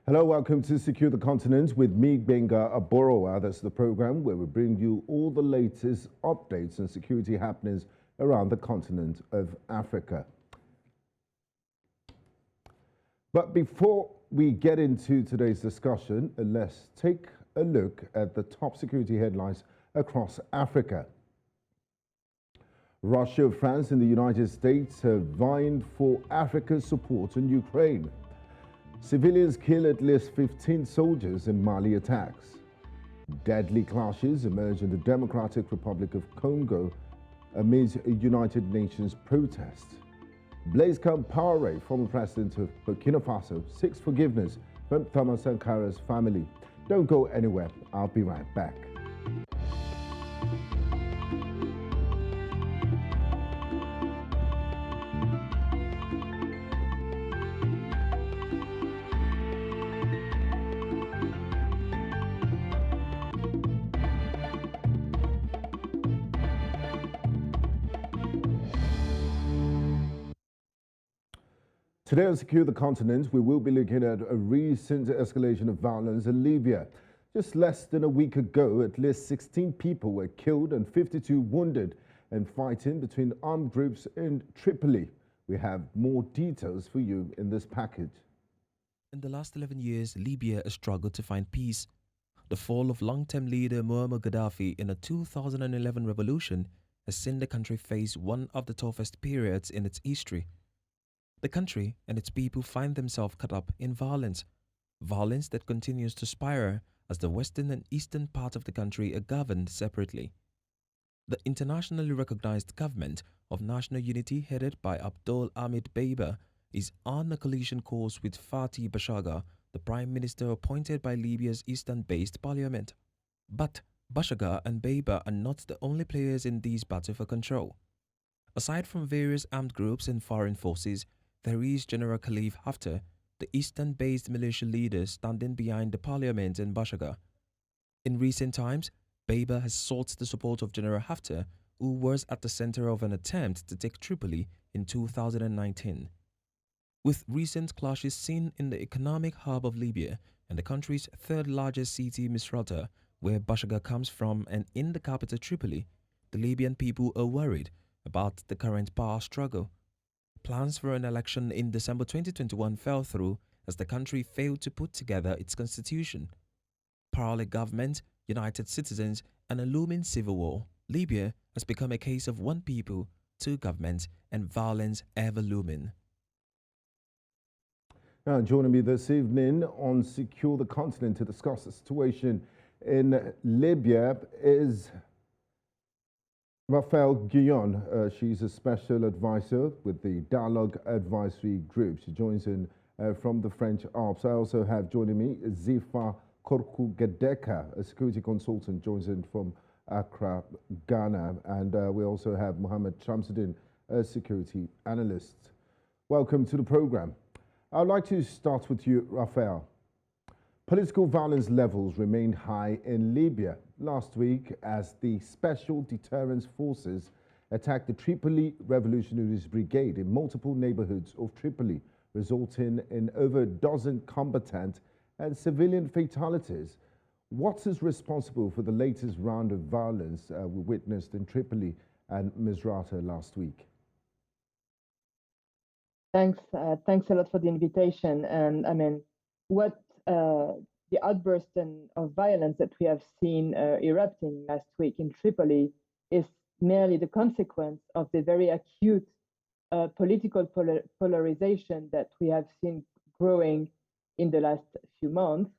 Hello, welcome to Secure the Continent with me, Gbenga Aborowa. That's the program where we bring you all the latest updates and security happenings around the continent of Africa. But before we get into today's discussion, let's take a look at the top security headlines across Africa. Russia, France, and the United States have vying for Africa's support in Ukraine. Civilians kill at least 15 soldiers in Mali attacks. Deadly clashes emerge in the Democratic Republic of Congo amid a United Nations protest. Blaise Compaoré, former president of Burkina Faso, seeks forgiveness from Thomas Sankara's family. Don't go anywhere. I'll be right back. Today on Secure the Continent, we will be looking at a recent escalation of violence in Libya. Just less than a week ago, at least 16 people were killed and 52 wounded in fighting between armed groups in Tripoli. We have more details for you in this package. In the last 11 years, Libya has struggled to find peace. The fall of long-term leader Muammar Gaddafi in the 2011 revolution has seen the country face one of the toughest periods in its history. The country and its people find themselves caught up in violence that continues to spiral as the western and eastern part of the country are governed separately. The internationally recognized government of national unity headed by Abdul Hamid Dbeibeh is on a collision course with Fathi Bashagha, the prime minister appointed by Libya's eastern-based parliament. But Bashagha and Dbeibeh are not the only players in this battle for control. Aside from various armed groups and foreign forces, there is General Khalifa Haftar, the eastern-based militia leader standing behind the parliament in Bashagha. In recent times, Dbeibeh has sought the support of General Haftar, who was at the center of an attempt to take Tripoli in 2019. With recent clashes seen in the economic hub of Libya and the country's third-largest city, Misrata, where Bashagha comes from, and in the capital Tripoli, the Libyan people are worried about the current power struggle. Plans for an election in December 2021 fell through as the country failed to put together its constitution. Parallel government, united citizens, and a looming civil war, Libya has become a case of one people, two governments, and violence ever looming. Now, joining me this evening on Secure the Continent to discuss the situation in Libya is Raphaëlle Guillon. She's a special advisor with the Dialogue Advisory Group. She joins in from the French Alps. I also have joining me Dzifa Korku Gadeka, a security consultant, joins in from Accra, Ghana. And we also have Mohammed Shamsuddin, a security analyst. Welcome to the program. I'd like to start with you, Raphaëlle. Political violence levels remain high in Libya last week as the Special Deterrence Forces attacked the Tripoli Revolutionaries Brigade in multiple neighborhoods of Tripoli, resulting in over a dozen combatant and civilian fatalities. What is responsible for the latest round of violence we witnessed in Tripoli and Misrata last week? Thanks a lot for the invitation. And I mean, the outburst of violence that we have seen erupting last week in Tripoli is merely the consequence of the very acute political polarization that we have seen growing in the last few months,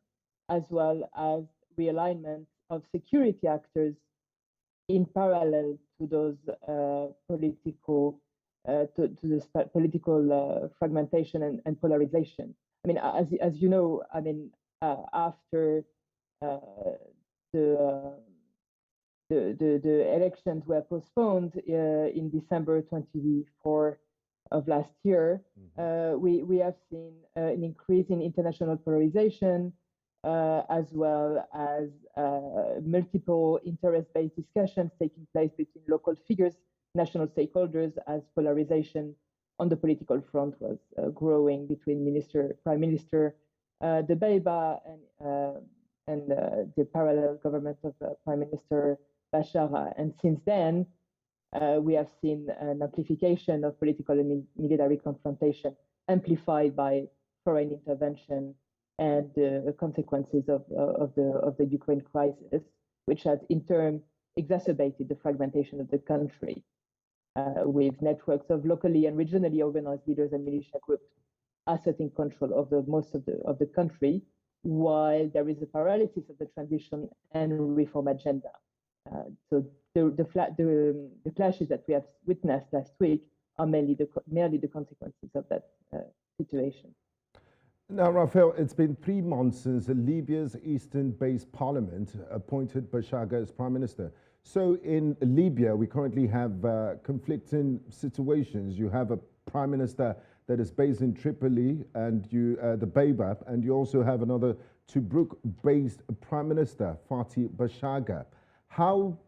as well as realignment of security actors in parallel to those political fragmentation and polarization. I mean, as you know, I mean, after the elections were postponed in December 24 of last year, we have seen an increase in international polarization, as well as multiple interest-based discussions taking place between local figures, national stakeholders, as polarization on the political front was growing between Prime Minister the Beiba and the parallel government of Prime Minister Bashar. And since then, we have seen an amplification of political and military confrontation, amplified by foreign intervention and the consequences of the Ukraine crisis, which has in turn exacerbated the fragmentation of the country, with networks of locally and regionally organized leaders and militia groups asserting control of most of the country, while there is a paralysis of the transition and reform agenda. So the clashes that we have witnessed last week are merely the consequences of that situation. Now, Raphaëlle, it's been 3 months since Libya's eastern-based parliament appointed Bashar as prime minister. So in Libya, we currently have conflicting situations. You have a prime minister that is based in Tripoli and the Beiba, and you also have another Tobruk-based prime minister, Fathi Bashagha. How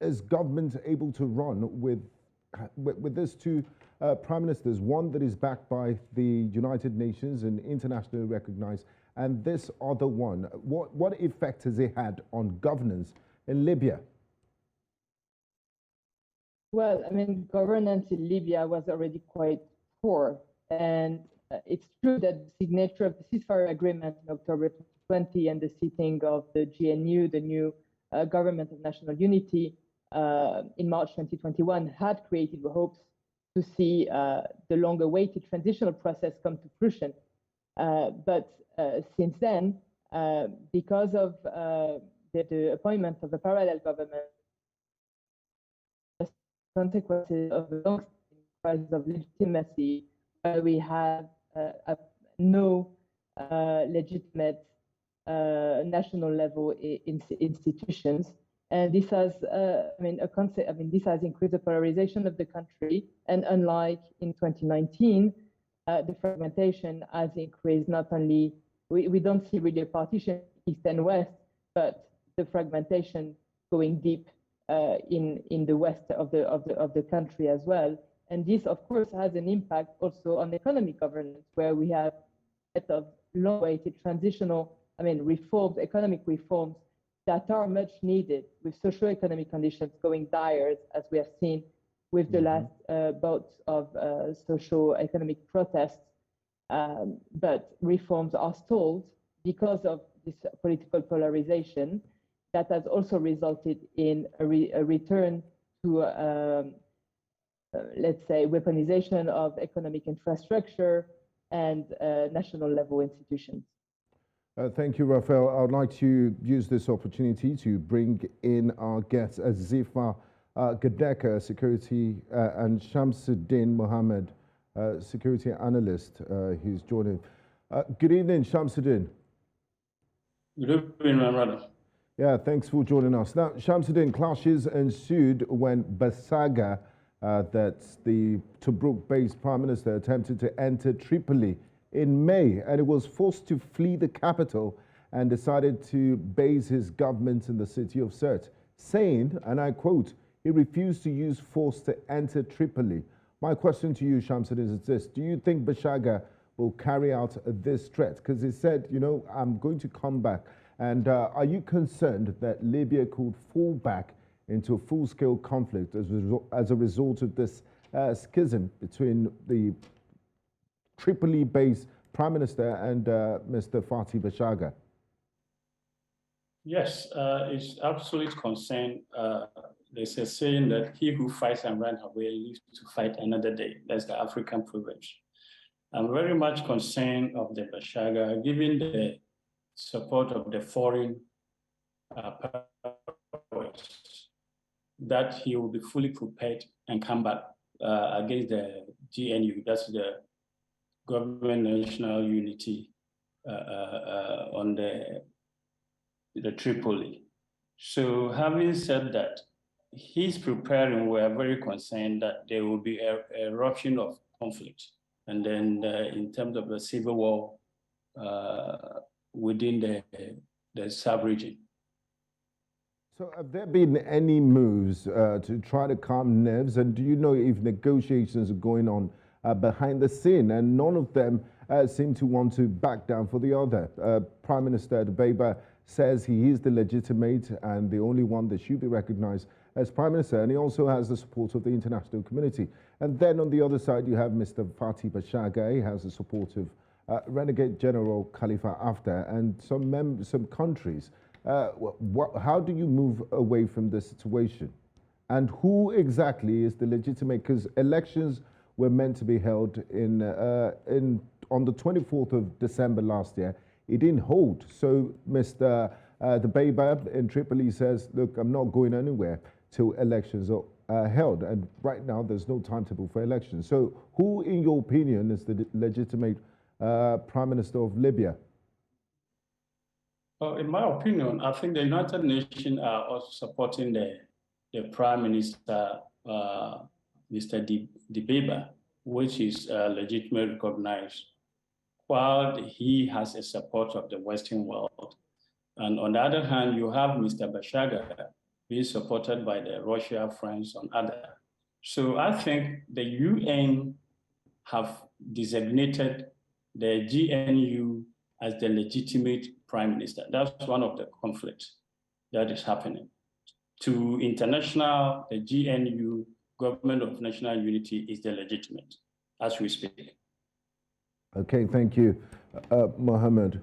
is government able to run with these two prime ministers, one that is backed by the United Nations and internationally recognized, and this other one? What effect has it had on governance in Libya? Well, I mean, governance in Libya was already quite poor. And it's true that the signature of the ceasefire agreement in October 2020 and the seating of the GNU, the new Government of National Unity, in March 2021 had created hopes to see the long-awaited transitional process come to fruition. But since then, because of the appointment of a parallel government, consequences of the long-standing crisis of legitimacy, we have no legitimate national level institutions, and this has, this has increased the polarization of the country. And unlike in 2019, the fragmentation has increased. Not only we don't see really a partition east and west, but the fragmentation going deep in the west of the country as well. And this, of course, has an impact also on economic governance, where we have a set of long-awaited transitional, reforms, economic reforms that are much needed, with socio-economic conditions going dire, as we have seen with the last bouts of socio-economic protests. But reforms are stalled because of this political polarization that has also resulted in a return to let's say, weaponization of economic infrastructure and national level institutions. Thank you, Raphaëlle. I would like to use this opportunity to bring in our guests, Dzifa Gadeka, security, and Shamsuddin Mohammed, security analyst, who's joining. Good evening, Shamsuddin. Good evening, my brother. Yeah, thanks for joining us. Now, Shamsuddin, clashes ensued when Bashagha, that's the Tobruk-based prime minister, attempted to enter Tripoli in May, and it was forced to flee the capital and decided to base his government in the city of Sirte, saying, and I quote, he refused to use force to enter Tripoli. My question to you, Shamsuddin, is this: do you think Bashagha will carry out this threat? Because he said, I'm going to come back. And are you concerned that Libya could fall back into a full-scale conflict as a result of this schism between the Tripoli-based Prime Minister and Mr. Fathi Bashagha? Yes, it's absolute concern. There's a saying that he who fights and runs away lives to fight another day. That's the African proverb. I'm very much concerned of the Bashagha, given the support of the foreign powers, that he will be fully prepared and come back against the GNU, that's the Government National Unity on the Tripoli. So having said that, he's preparing. We are very concerned that there will be a eruption of conflict, and then in terms of the civil war within the sub-region. So have there been any moves to try to calm nerves? And do you know if negotiations are going on behind the scene? And none of them seem to want to back down for the other. Prime Minister Dbeba says he is the legitimate and the only one that should be recognized as Prime Minister, and he also has the support of the international community. And then on the other side, you have Mr. Fatih Bashaga. He has the support of renegade General Khalifa Haftar and some countries. How do you move away from this situation? And who exactly is the legitimate? Because elections were meant to be held on the 24th of December last year. It didn't hold. So Mr. Dbeba in Tripoli says, look, I'm not going anywhere till elections are held. And right now, there's no timetable for elections. So who, in your opinion, is the legitimate Prime Minister of Libya? In my opinion, I think the United Nations are also supporting the Prime Minister, Mr. Dbeba, which is legitimately recognized, while he has a support of the Western world. And on the other hand, you have Mr. Bashaga being supported by the Russia, France, and others. So I think the UN have designated the GNU as the legitimate prime minister. That's one of the conflicts that is happening. To international, the GNU, Government of National Unity, is the legitimate as we speak. Okay, thank you, Mohammed.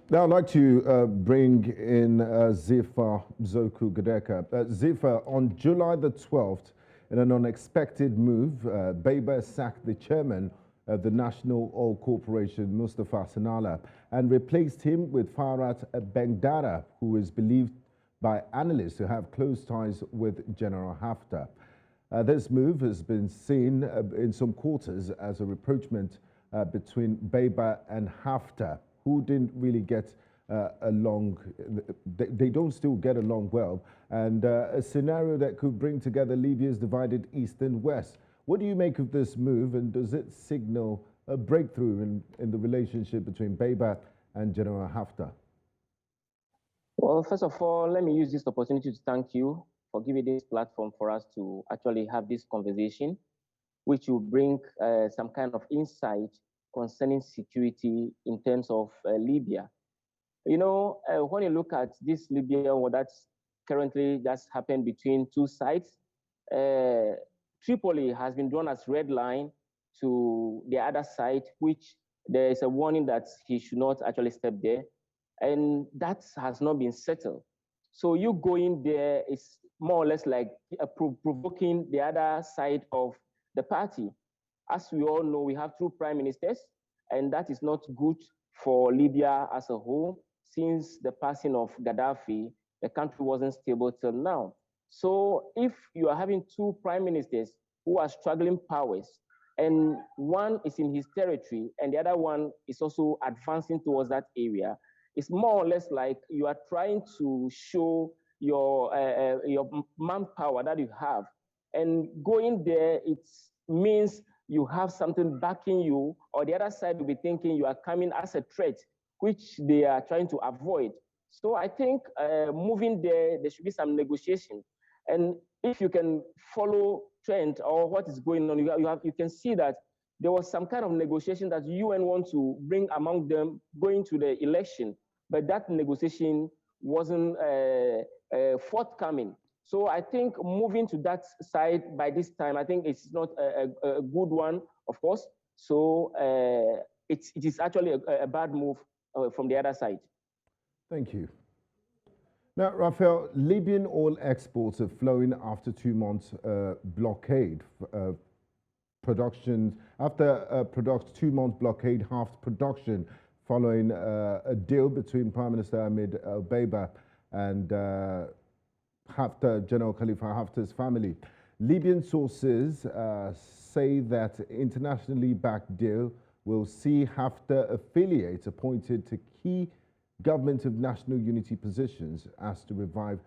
Now I'd like to bring in Dzifa Gadeka. Dzifa, on July the 12th, in an unexpected move, Dbeba sacked the chairman of the National Oil Corporation, Mustafa Sanala, and replaced him with Farat Bengdara, who is believed by analysts to have close ties with General Haftar. This move has been seen in some quarters as a rapprochement between Dbeba and Haftar, who didn't really get along. They don't still get along well, and a scenario that could bring together Libya's divided east and west. What do you make of this move, and does it signal a breakthrough in the relationship between Dbeba and General Haftar? Well, first of all, let me use this opportunity to thank you for giving this platform for us to actually have this conversation, which will bring some kind of insight concerning security in terms of Libya. You know, when you look at this Libya, what that's currently just happened between two sides, Tripoli has been drawn as red line to the other side, which there is a warning that he should not actually step there. And that has not been settled. So you going there is more or less like provoking the other side of the party. As we all know, we have two prime ministers, and that is not good for Libya as a whole. Since the passing of Gaddafi, the country wasn't stable till now. So if you are having two prime ministers who are struggling powers, and one is in his territory and the other one is also advancing towards that area, it's more or less like you are trying to show your manpower that you have. And going there, it means you have something backing you, or the other side will be thinking you are coming as a threat, which they are trying to avoid. So I think moving there should be some negotiation. And if you can follow trend or what is going on, you can see that there was some kind of negotiation that UN want to bring among them going to the election, but that negotiation wasn't forthcoming. So I think moving to that side by this time, I think it's not a good one, of course. So it is actually a bad move from the other side. Thank you. Now, Raphaëlle, Libyan oil exports are flowing after 2 months blockade. Production after a 2-month blockade halved production following a deal between Prime Minister Dbeba and General Khalifa Haftar's family. Libyan sources say that internationally backed deal will see Haftar affiliates appointed to key government of national unity positions as to revive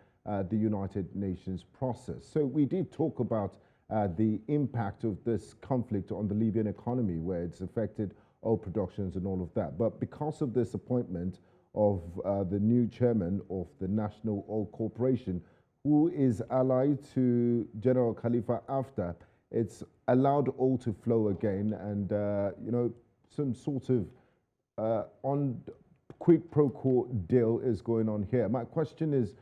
the United Nations process. So we did talk about the impact of this conflict on the Libyan economy, where it's affected oil productions and all of that. But because of this appointment of the new chairman of the National Oil Corporation, who is allied to General Khalifa Haftar, it's allowed all to flow again, and you know, some sort of on quid pro quo deal is going on here. My question is,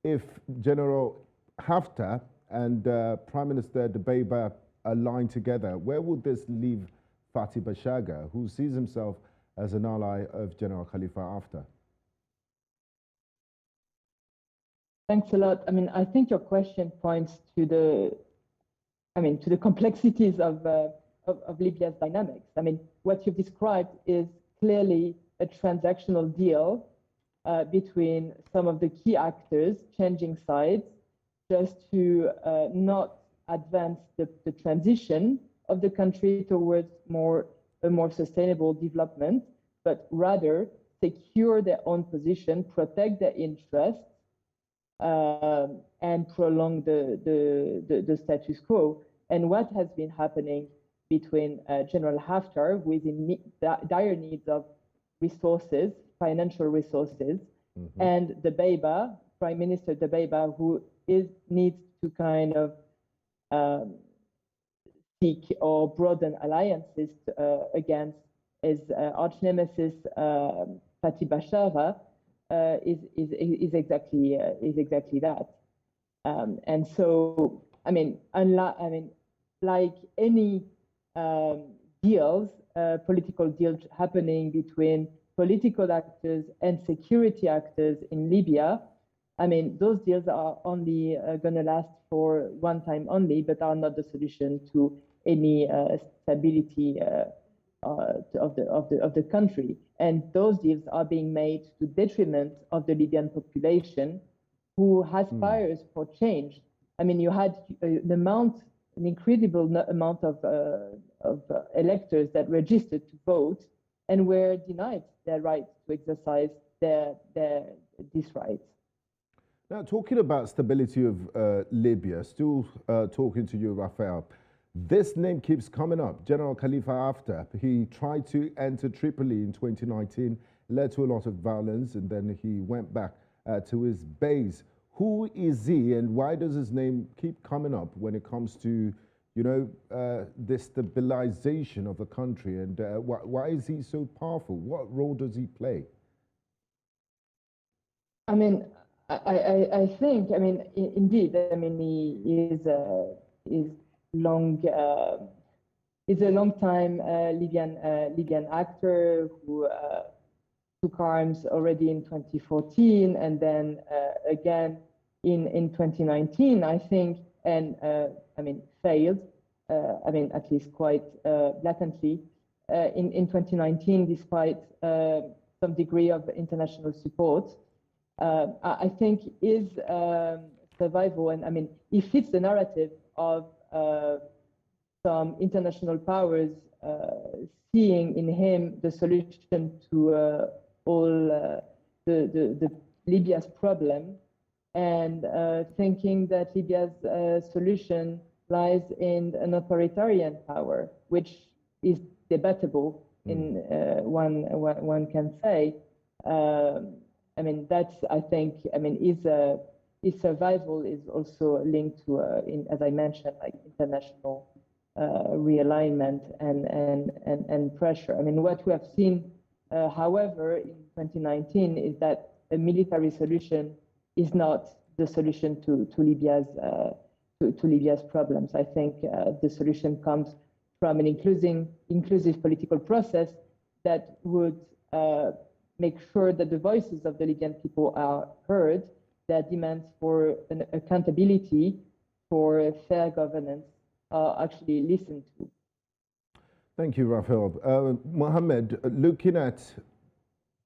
if General Haftar and Prime Minister Dbeibah align together, where would this leave Fathi Bashagha, who sees himself as an ally of General Khalifa Haftar? Thanks a lot. I mean, I think your question points to the complexities of Libya's dynamics. I mean, what you've described is clearly a transactional deal between some of the key actors changing sides just to not advance the transition of the country towards a more sustainable development, but rather secure their own position, protect their interests, and prolong the status quo. And what has been happening between General Haftar, who is in dire needs of resources, financial resources, and Dbeibah, Prime Minister Dbeibah, who needs to kind of seek or broaden alliances against his arch nemesis Fathi Bashagha, is exactly that. And so, I mean, like any deals, political deals happening between political actors and security actors in Libya, I mean, those deals are only going to last for one time only, but are not the solution to any stability of the country. And those deals are being made to detriment of the Libyan population, who aspires for change. I mean, you had an incredible amount of electors that registered to vote and were denied their right to exercise these rights. Now, talking about stability of Libya, still talking to you, Raphaëlle, this name keeps coming up. General Khalifa Haftar, he tried to enter Tripoli in 2019, led to a lot of violence, and then he went back to his base. Who is he, and why does his name keep coming up when it comes to, you know, the stabilization of the country, and why is he so powerful? What role does he play? I mean, I think, I mean, indeed, I mean, he is a long-time Libyan actor who took arms already in 2014 and then again in 2019, I think, and I mean, failed. I mean, at least quite blatantly in 2019, despite some degree of international support. I think his survival, and I mean, he fits the narrative of some international powers seeing in him the solution to all the Libya's problem, and thinking that Libya's solution lies in an authoritarian power, which is debatable in one can say. I mean, that's, I think, I mean, his survival is also linked to, as I mentioned, like international realignment and pressure. I mean, what we have seen, however, in 2019 is that a military solution is not the solution to Libya's problems. I think the solution comes from an inclusive political process that would make sure that the voices of the Libyan people are heard, their demands for an accountability, for fair governance are actually listened to. Thank you, Raphaëlle. Mohammed, looking at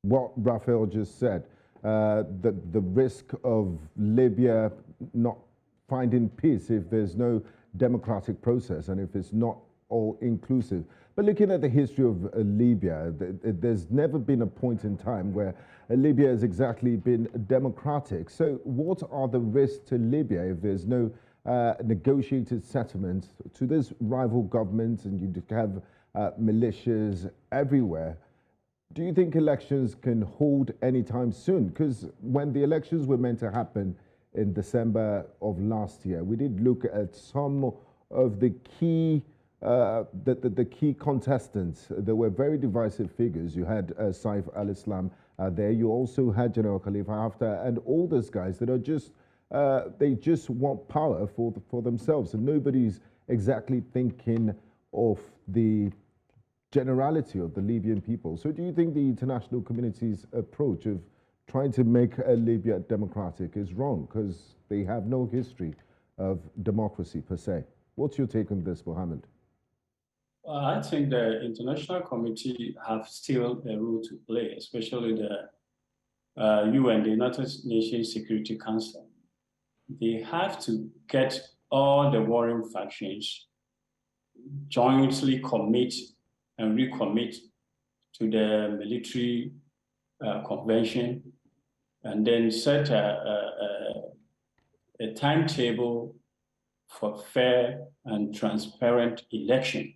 what Raphaëlle just said, the risk of Libya not finding peace if there's no democratic process and if it's not all inclusive. But looking at the history of Libya, there's never been a point in time where Libya has exactly been democratic. So what are the risks to Libya if there's no negotiated settlement to this rival government, and you have militias everywhere? Do you think elections can hold anytime soon? Because when the elections were meant to happen in December of last year, we did look at some of the key the key contestants. There were very divisive figures. You had Saif al-Islam there. You also had General Khalifa Haftar and all those guys that are just they just want power for themselves, and nobody's exactly thinking of the generality of the Libyan people. So do you think the international community's approach of trying to make Libya democratic is wrong because they have no history of democracy per se? What's your take on this, Mohammed? I think the international community have still a role to play, especially the UN, the United Nations Security Council. They have to get all the warring factions jointly commit and recommit to the military convention, and then set a timetable for fair and transparent election,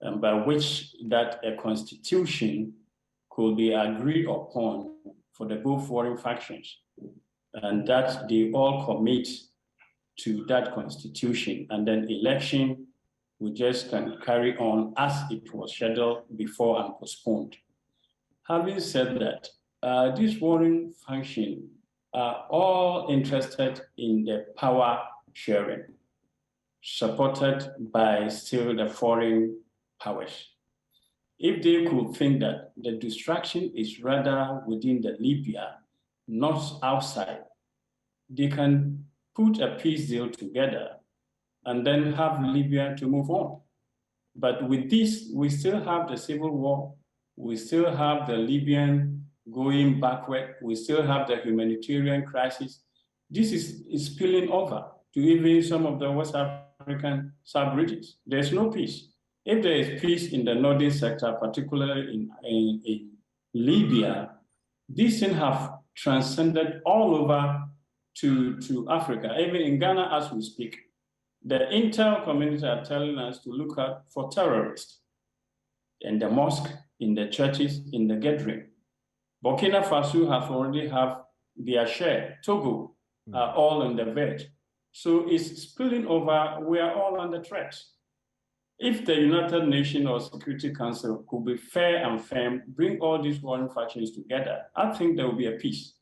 and by which that a constitution could be agreed upon for the both warring factions, and that they all commit to that constitution, and then election we just can carry on as it was scheduled before and postponed. Having said that, these warring factions are all interested in the power sharing, supported by still the foreign powers. If they could think that the distraction is rather within the Libya, not outside, they can put a peace deal together and then have Libya to move on. But with this, we still have the civil war, we still have the Libyan going backward, we still have the humanitarian crisis. This is spilling over to even some of the West African sub-regions. There's no peace. If there is peace in the northern sector, particularly in Libya, these things have transcended all over to Africa. Even in Ghana, as we speak, the intel community are telling us to look out for terrorists in the mosque, in the churches, in the gathering. Burkina Faso have already have their share. Togo are all on the verge. So it's spilling over. We are all under threat. If the United Nations or Security Council could be fair and firm, bring all these warring factions together, I think there will be a peace.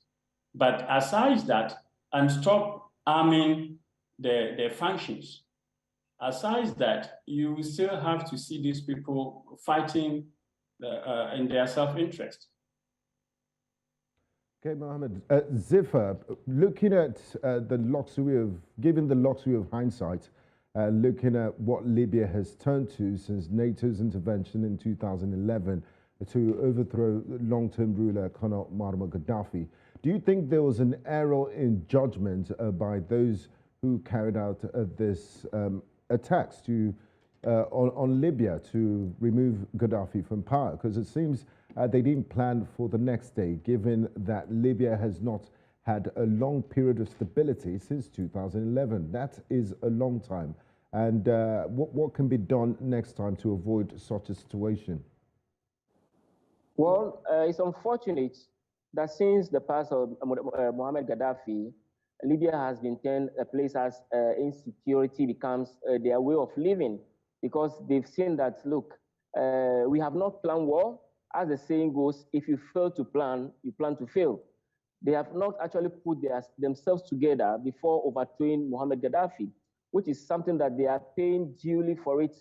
But aside that, and stop arming the functions. Aside that, you still have to see these people fighting in their self-interest. Okay, Mohammed. Dzifa, looking at given the luxury of hindsight, looking at what Libya has turned to since NATO's intervention in 2011 to overthrow long-term ruler Colonel Muammar Gaddafi, do you think there was an error in judgment by those who carried out this attacks on Libya to remove Gaddafi from power? Because it seems they didn't plan for the next day, given that Libya has not had a long period of stability since 2011. That is a long time. And what can be done next time to avoid such a situation? Well, it's unfortunate that since the pass of Muammar Gaddafi, Libya has been turned a place as insecurity becomes their way of living, because they've seen that, look, we have not planned war. As the saying goes, if you fail to plan, you plan to fail. They have not actually put themselves together before overthrowing Muammar Gaddafi, which is something that they are paying duly for it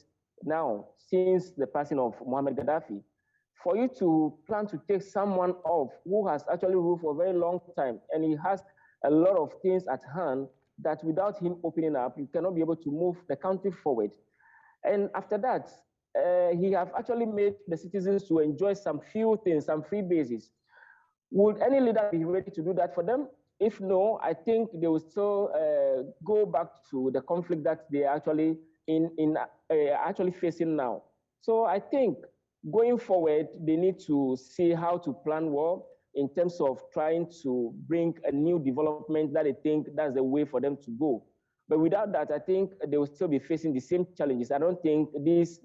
now, since the passing of Muammar Gaddafi. For you to plan to take someone off who has actually ruled for a very long time, and he has a lot of things at hand that without him opening up, you cannot be able to move the country forward. And after that, he have actually made the citizens to enjoy some few things, some free bases. Would any leader be ready to do that for them? If no, I think they will still go back to the conflict that they are actually actually facing now. So I think going forward, they need to see how to plan war in terms of trying to bring a new development that they think that's the way for them to go. But without that, I think they will still be facing the same challenges. I don't think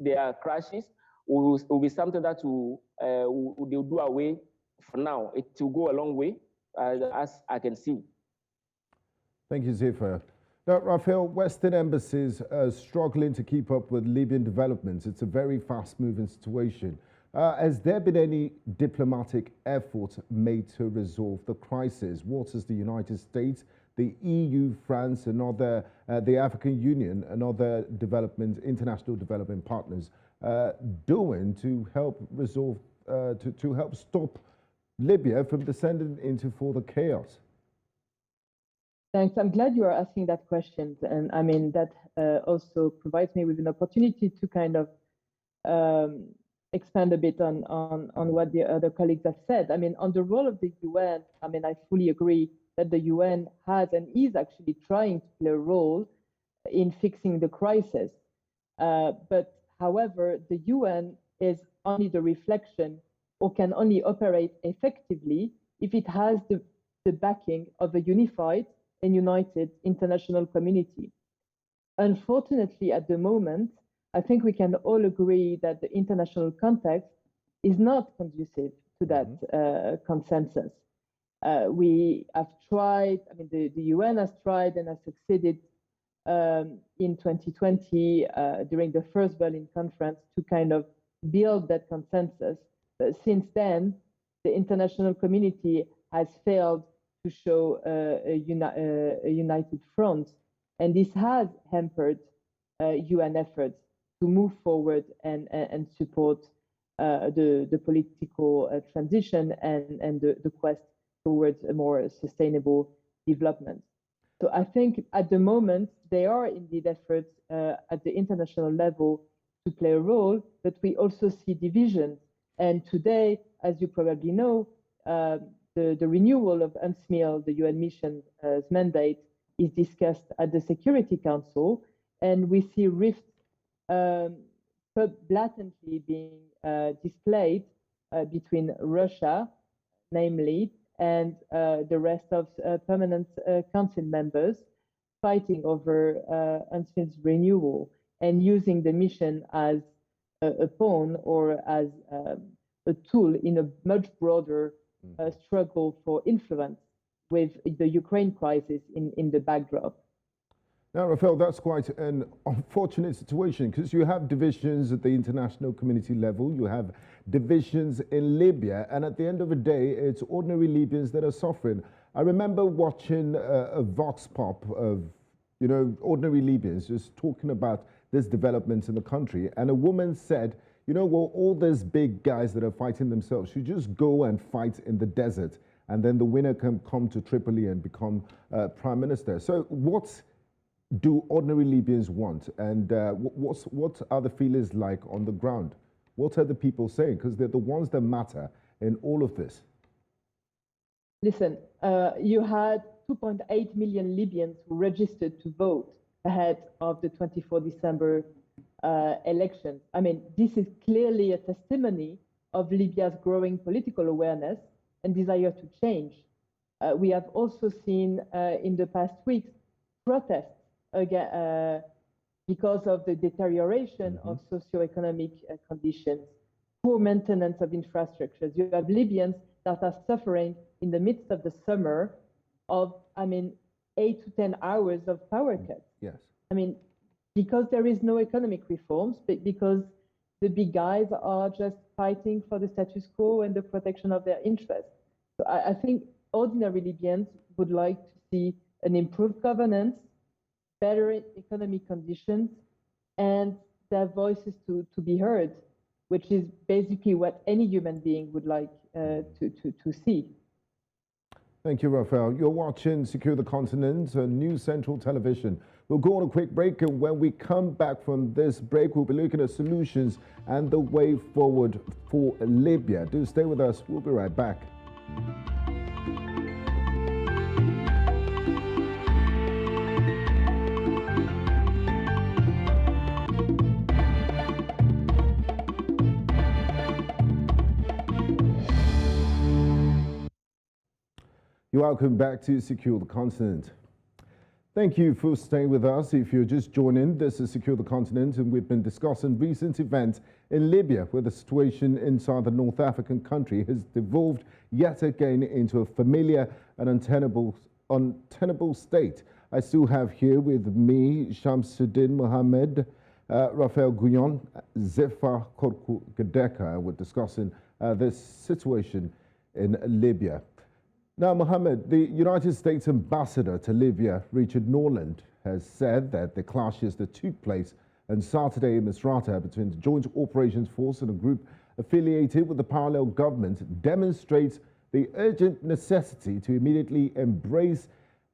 their crashes will be something that they'll do away for now. It will go a long way, as I can see. Thank you, Dzifa. Now, Raphaëlle, Western embassies are struggling to keep up with Libyan developments. It's a very fast-moving situation. Has there been any diplomatic effort made to resolve the crisis? What is the United States, the EU, France, and other, the African Union and other international development partners doing to help resolve, to help stop Libya from descending into further chaos? Thanks. I'm glad you are asking that question. And I mean, that also provides me with an opportunity to kind of expand a bit on what the other colleagues have said. I mean, on the role of the UN, I mean, I fully agree that the UN has and is actually trying to play a role in fixing the crisis. But however, the UN is only the reflection or can only operate effectively if it has the backing of a unified and united international community. Unfortunately, at the moment, I think we can all agree that the international context is not conducive to that consensus. We have tried, I mean, the UN has tried and has succeeded in 2020 during the first Berlin conference to kind of build that consensus. But since then, the international community has failed to show a united front. And this has hampered UN efforts to move forward and support the political transition and the quest towards a more sustainable development. So I think at the moment, there are indeed efforts at the international level to play a role, but we also see divisions. And today, as you probably know, the renewal of UNSMIL, the UN mission's mandate, is discussed at the Security Council, and we see rifts blatantly being displayed between Russia, namely, and the rest of permanent council members fighting over UNSMIL's renewal and using the mission as a pawn or as a tool in a much broader struggle for influence with the Ukraine crisis in the backdrop. Now, Raphaëlle, that's quite an unfortunate situation because you have divisions at the international community level, you have divisions in Libya, and at the end of the day, it's ordinary Libyans that are suffering. I remember watching a vox pop of, you know, ordinary Libyans just talking about this development in the country, and a woman said, you know, well, all these big guys that are fighting themselves should just go and fight in the desert, and then the winner can come to Tripoli and become prime minister. So what do ordinary Libyans want, and what are the feelings like on the ground? What are the people saying? Because they're the ones that matter in all of this. Listen, you had 2.8 million Libyans who registered to vote ahead of the 24 December election. I mean, this is clearly a testimony of Libya's growing political awareness and desire to change. We have also seen in the past weeks protests again, because of the deterioration of socioeconomic conditions, poor maintenance of infrastructures. You have Libyans that are suffering in the midst of the summer of, I mean, 8 to 10 hours of power cuts. Yes. I mean, because there is no economic reforms, but because the big guys are just fighting for the status quo and the protection of their interests. So I think ordinary Libyans would like to see an improved governance, better economic conditions, and their voices to be heard, which is basically what any human being would like to see. Thank you, Raphaëlle. You're watching Secure the Continent on New Central Television. We'll go on a quick break, and when we come back from this break, we'll be looking at solutions and the way forward for Libya. Do stay with us. We'll be right back. You're welcome back to Secure the Continent. Thank you for staying with us. If you're just joining, this is Secure the Continent, and we've been discussing recent events in Libya, where the situation inside the North African country has devolved yet again into a familiar and untenable state. I still have here with me Shamsuddin Mohammed, Raphaëlle Guillon, Dzifa, Korku, Gadeka. We're discussing this situation in Libya. Now, Mohammed, the United States ambassador to Libya, Richard Norland, has said that the clashes that took place on Saturday in Misrata between the Joint Operations Force and a group affiliated with the parallel government demonstrates the urgent necessity to immediately embrace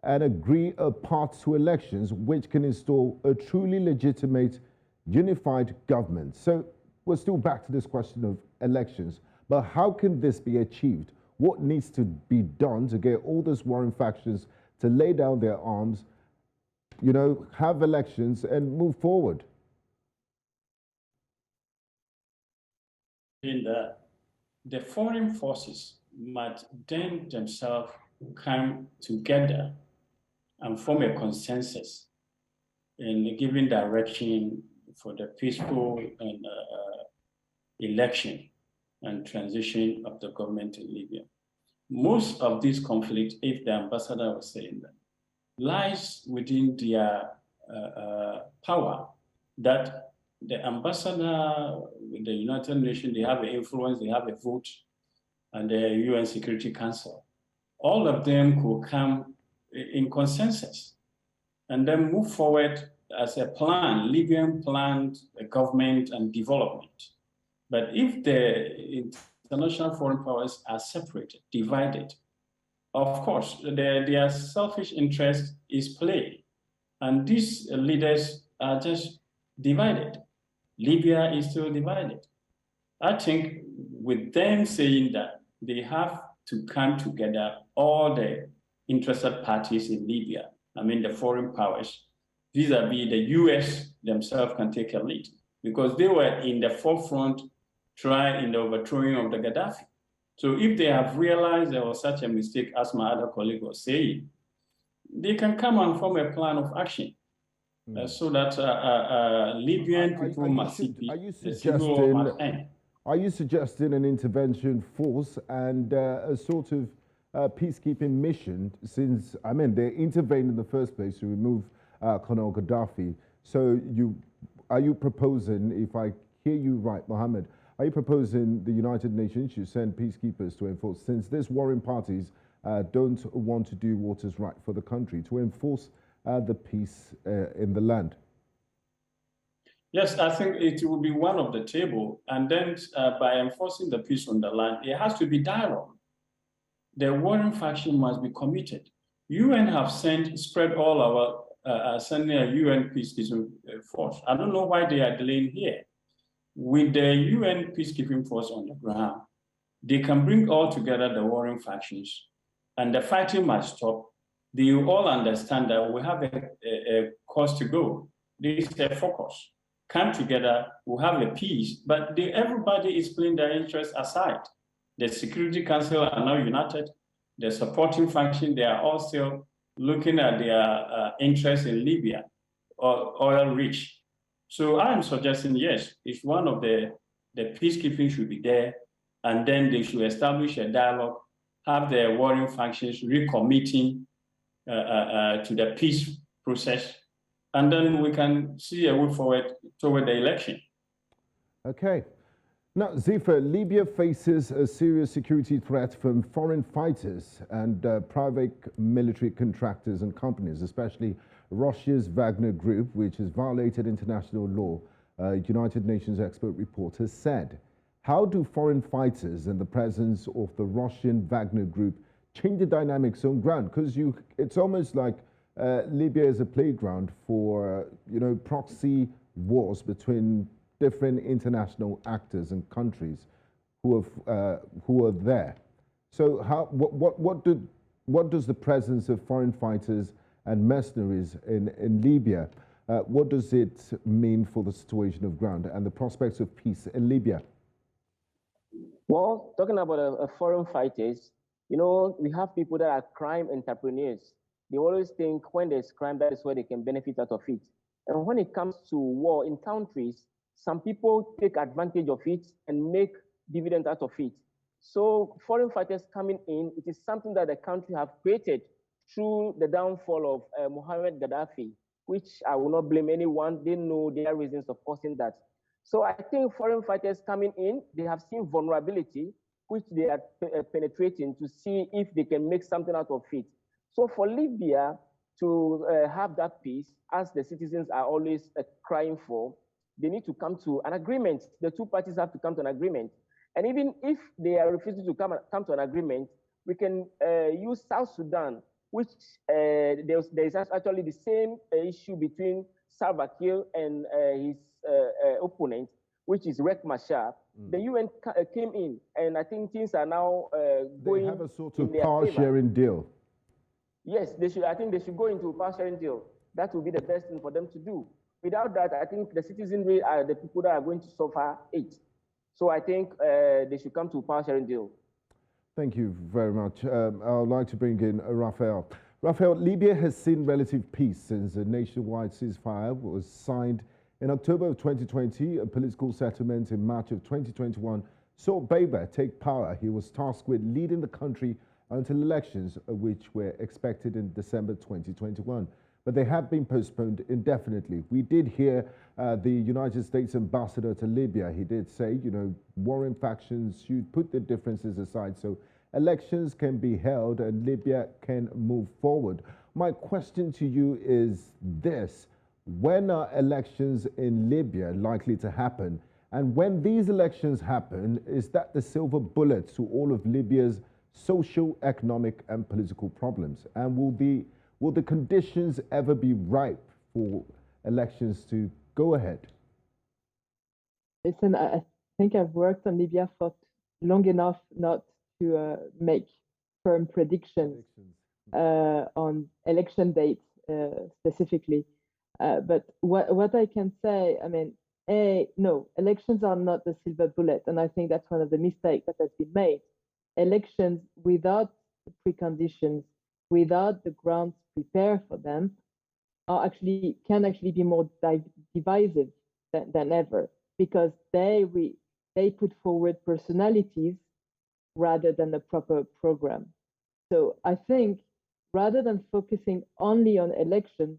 and agree a path to elections which can install a truly legitimate, unified government. So we're still back to this question of elections, but how can this be achieved? What needs to be done to get all these warring factions to lay down their arms, have elections and move forward? In the foreign forces might then themselves come together and form a consensus in giving direction for the peaceful and election and transition of the government in Libya. Most of this conflict, if the ambassador was saying that, lies within their power, that the ambassador with the United Nations, they have an influence, they have a vote, and the UN Security Council. All of them could come in consensus and then move forward as a plan, Libyan plan, government and development. But if the international foreign powers are separated, divided, of course, their selfish interest is played. And these leaders are just divided. Libya is still divided. I think with them saying that, they have to come together, all the interested parties in Libya, the foreign powers, vis-a-vis the US themselves can take a lead, because they were in the forefront trying the overthrowing of the Gaddafi. So if they have realized there was such a mistake, as my other colleague was saying, they can come and form a plan of action so that Libyan people must see the civil war must end. Are you suggesting an intervention force and a sort of peacekeeping mission, since, they intervened in the first place to remove Colonel Gaddafi? So are you proposing, if I hear you right, Mohammed, are you proposing the United Nations should send peacekeepers to enforce, since these warring parties don't want to do what is right for the country, to enforce the peace in the land? Yes, I think it will be one of the table. And then by enforcing the peace on the land, it has to be dialogue. The warring faction must be committed. UN have spread all our, sending a UN peacekeeping force. I don't know why they are delaying here. With the UN peacekeeping force on the ground, they can bring all together the warring factions, and the fighting must stop. They all understand that we have a course to go. This is a focus. Come together, we'll have a peace, but everybody is putting their interests aside. The Security Council are now united. The supporting faction, they are all still looking at their interests in Libya, oil rich. So I'm suggesting, yes, it's one of the peacekeeping should be there, and then they should establish a dialogue, have the warring factions recommitting to the peace process, and then we can see a way forward toward the election. Okay. Now, Dzifa, Libya faces a serious security threat from foreign fighters and private military contractors and companies, especially Russia's Wagner Group, which has violated international law, United Nations expert report has said. How do foreign fighters and the presence of the Russian Wagner Group change the dynamics on ground? Because it's almost like Libya is a playground for, proxy wars between different international actors and countries who are there. So what does the presence of foreign fighters and mercenaries in Libya, what does it mean for the situation of ground and the prospects of peace in Libya? Well, talking about foreign fighters, we have people that are crime entrepreneurs. They always think when there's crime, that is where they can benefit out of it. And when it comes to war in countries, some people take advantage of it and make dividends out of it. So foreign fighters coming in, it is something that the country have created through the downfall of Mohammed Gaddafi, which I will not blame anyone. They know their reasons of causing that. So I think foreign fighters coming in, they have seen vulnerability, which they are penetrating to see if they can make something out of it. So for Libya to have that peace, as the citizens are always crying for, they need to come to an agreement. The two parties have to come to an agreement. And even if they are refusing to come to an agreement, we can use South Sudan, which there is actually the same issue between Salva Kiir and his opponent, which is Riek Machar. The UN came in, and I think things are now going. They have a sort of power-sharing deal. Yes, they should. I think they should go into a power-sharing deal. That will be the best thing for them to do. Without that, I think the citizenry are the people that are going to suffer it. So I think they should come to a power-sharing deal. Thank you very much. I would like to bring in Raphaëlle. Raphaëlle, Libya has seen relative peace since a nationwide ceasefire was signed in October of 2020. A political settlement in March of 2021 saw Beiba take power. He was tasked with leading the country until elections, which were expected in December 2021. But they have been postponed indefinitely. We did hear the United States ambassador to Libya. He did say, you know, warring factions should put their differences aside so elections can be held and Libya can move forward. My question to you is this: when are elections in Libya likely to happen? And when these elections happen, is that the silver bullet to all of Libya's social, economic, and political problems? And will the conditions ever be ripe for elections to go ahead? Listen, I think I've worked on Libya for long enough not to make firm predictions on election dates specifically. But what I can say, I mean, no, elections are not the silver bullet. And I think that's one of the mistakes that has been made. Elections without the preconditions, without the grounds prepared for them, can actually be more divisive than ever, because they put forward personalities rather than a proper program. So I think rather than focusing only on elections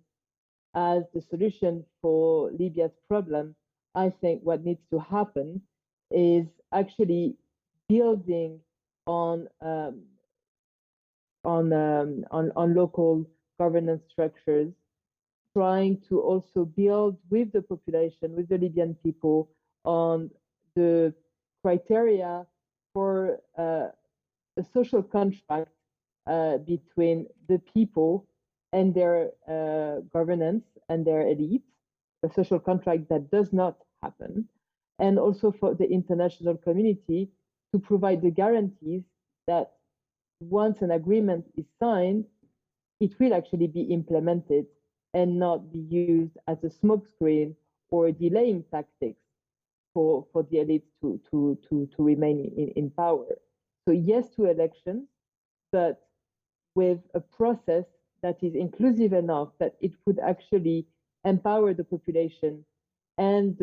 as the solution for Libya's problem, I think what needs to happen is actually building on local governance structures, trying to also build with the population, with the Libyan people, on the criteria for a social contract between the people and their governance and their elites, a social contract that does not happen, and also for the international community to provide the guarantees that once an agreement is signed, it will actually be implemented and not be used as a smokescreen or delaying tactics for the elites to remain in power. So yes to elections, but with a process that is inclusive enough that it would actually empower the population and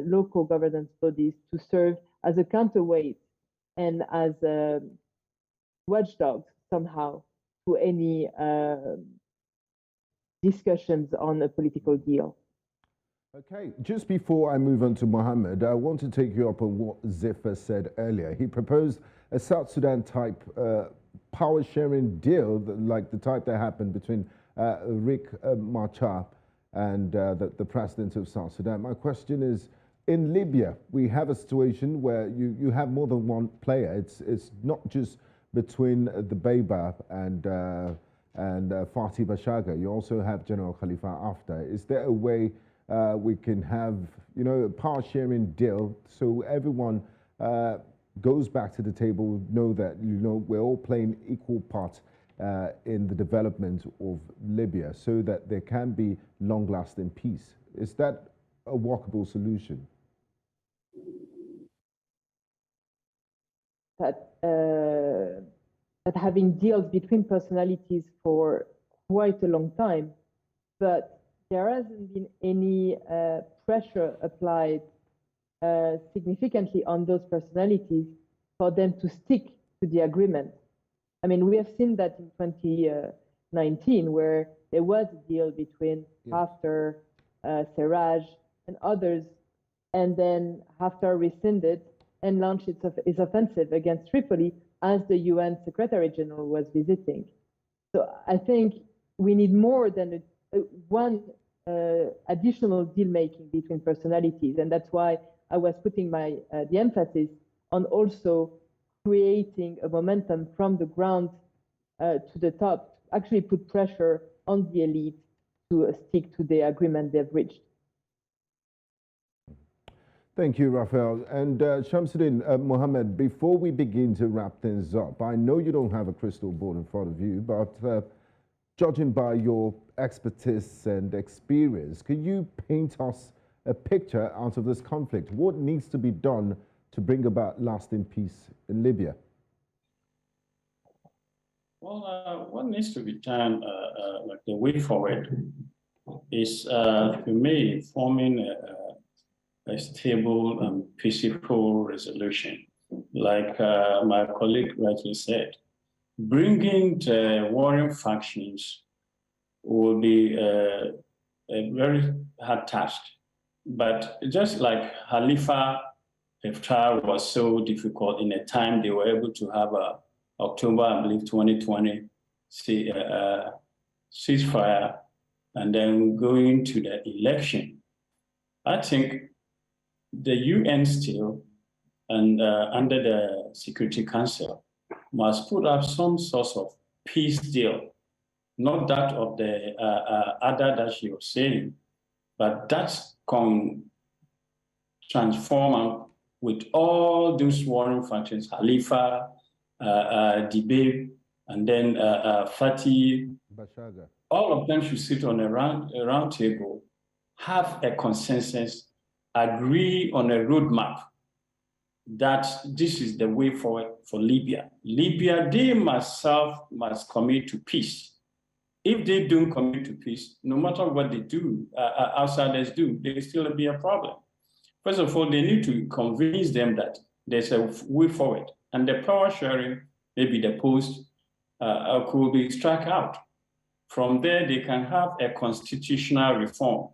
local governance bodies to serve as a counterweight and as watchdogs somehow to any discussions on a political deal. Okay, just before I move on to Mohammed, I want to take you up on what Dzifa said earlier. He proposed a South Sudan type power sharing deal, like the type that happened between Riek Machar and the president of South Sudan. My question is, in Libya, we have a situation where you have more than one player. It's not just between the Beiba and Fatih Bashaga. You also have General Khalifa Haftar. Is there a way we can have, you know, a power sharing deal so everyone goes back to the table, know that, you know, we're all playing equal parts in the development of Libya so that there can be long-lasting peace? Is that a workable solution? That having deals between personalities for quite a long time, but there hasn't been any pressure applied significantly on those personalities for them to stick to the agreement. I mean, we have seen that in 2019, where there was a deal between Haftar, Serraj, and others, and then Haftar rescinded and launched its offensive against Tripoli as the UN Secretary General was visiting. So I think we need more than one additional deal-making between personalities, and that's why I was putting the emphasis on also creating a momentum from the ground to the top, actually put pressure on the elite to stick to the agreement they've reached. Thank you, Raphaëlle. And Shamsuddin Mohammed, before we begin to wrap things up, I know you don't have a crystal ball in front of you, but judging by your expertise and experience, can you paint us a picture out of this conflict? What needs to be done to bring about lasting peace in Libya? Well, what needs to be done, like the way forward, is to me forming a stable and peaceful resolution. Like my colleague rightly said, bringing the warring factions will be a very hard task. But just like Khalifa Haftar was so difficult in a time they were able to have a October, I believe, 2020 ceasefire, and then going to the election. I think the UN still, and under the Security Council, must put up some sort of peace deal, not that of the other that she was saying, but that's can transform with all those warring factions, Khalifa, Dibé, and then Fatih. Bashaga. All of them should sit on a round table, have a consensus, agree on a roadmap that this is the way forward for Libya. Libya, they must commit to peace. If they don't commit to peace, no matter what they do, outsiders do, there will still be a problem. First of all, they need to convince them that there's a way forward, and the power sharing, maybe the post, could be struck out. From there, they can have a constitutional reform,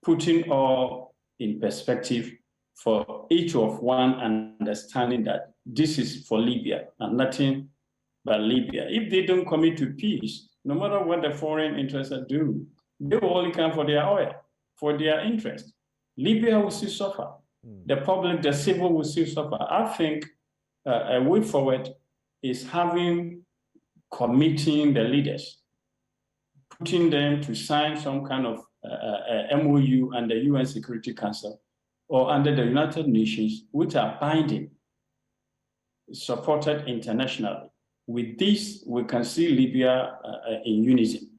putting all in perspective for each of one, understanding that this is for Libya and nothing but Libya. If they don't commit to peace, no matter what the foreign interests do, they will only come for their oil, for their interest. Libya will still suffer. The public, the civil will still suffer. I think a way forward is committing the leaders, putting them to sign some kind of MOU under the UN Security Council or under the United Nations, which are binding, supported internationally. With this, we can see Libya in unison.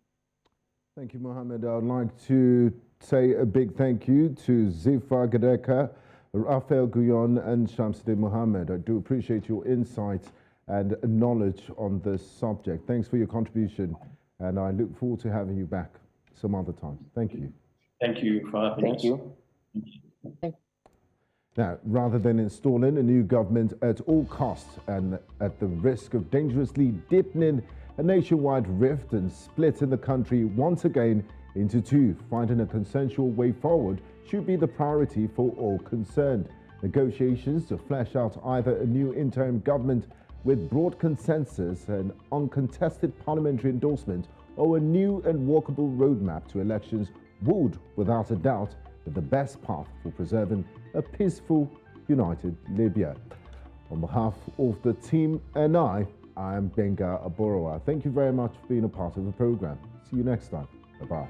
Thank you, Mohammed. I'd like to say a big thank you to Dzifa, Gadeka, Raphaëlle, Guillon, and Shamsuddin Mohammed. I do appreciate your insights and knowledge on this subject. Thanks for your contribution, and I look forward to having you back some other time. Thank you. Thank you for having us. Thank you. Now, rather than installing a new government at all costs and at the risk of dangerously deepening a nationwide rift and splitting the country once again into two, finding a consensual way forward should be the priority for all concerned. Negotiations to flesh out either a new interim government with broad consensus and uncontested parliamentary endorsement or a new and workable roadmap to elections would, without a doubt, be the best path for preserving a peaceful, united Libya. On behalf of the team and I am Gbenga Aborowa. Thank you very much for being a part of the program. See you next time. Bye-bye.